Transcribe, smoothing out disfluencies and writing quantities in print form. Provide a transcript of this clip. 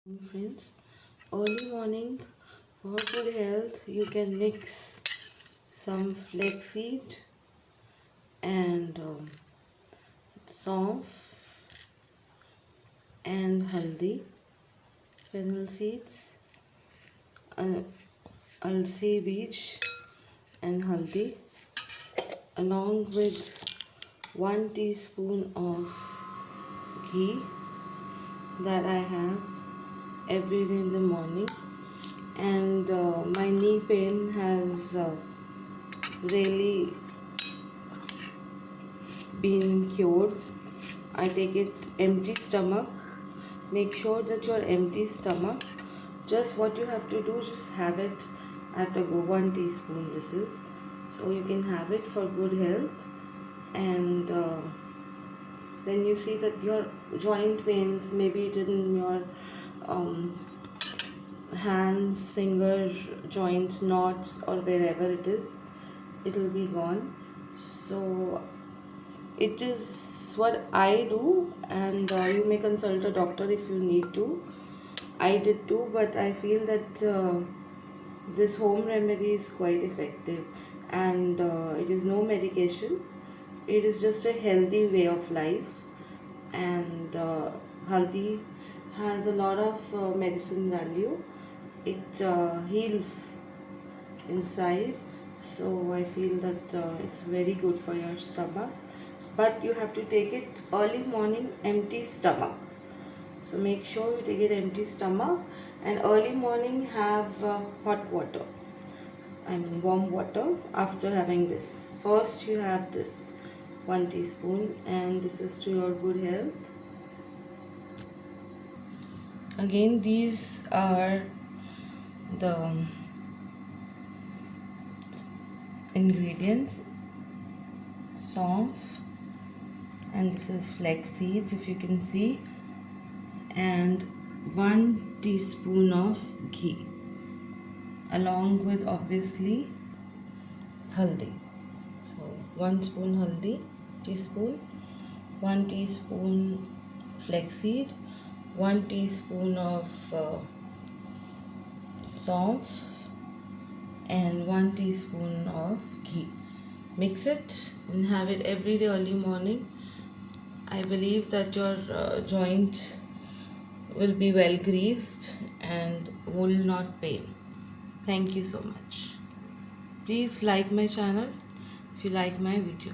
Friends, early morning for good health you can mix some flaxseed and saunf and haldi, fennel seeds, uh, alsi beach and haldi, along with 1 teaspoon of ghee that I have every day in the morning. And my knee pain has really been cured. I take it empty stomach. Make sure that your empty stomach, just what you have to do, just have it at a go. 1 teaspoon this is, so you can have it for good health. And then you see that your joint pains, maybe it in your hands, finger joints, knots, or wherever it is, it will be gone. So it is what I do, and you may consult a doctor if you need to. I did too, but I feel that this home remedy is quite effective, and it is no medication. It is just a healthy way of life. And haldi has a lot of medicine value. It heals inside, so I feel that it's very good for your stomach, but you have to take it early morning, empty stomach. So make sure you take it empty stomach, and early morning have hot water, I mean warm water. After having this, first you have this 1 teaspoon, and this is to your good health. Again, these are the ingredients: saunf, and this is flax seeds, if you can see, and 1 teaspoon of ghee, along with obviously haldi. So 1 spoon haldi, teaspoon, 1 teaspoon flaxseed, 1 teaspoon of saunf, and 1 teaspoon of ghee. Mix it and have it every day early morning. I believe that your joint will be well greased and will not pain. Thank you so much. Please like my channel if you like my video.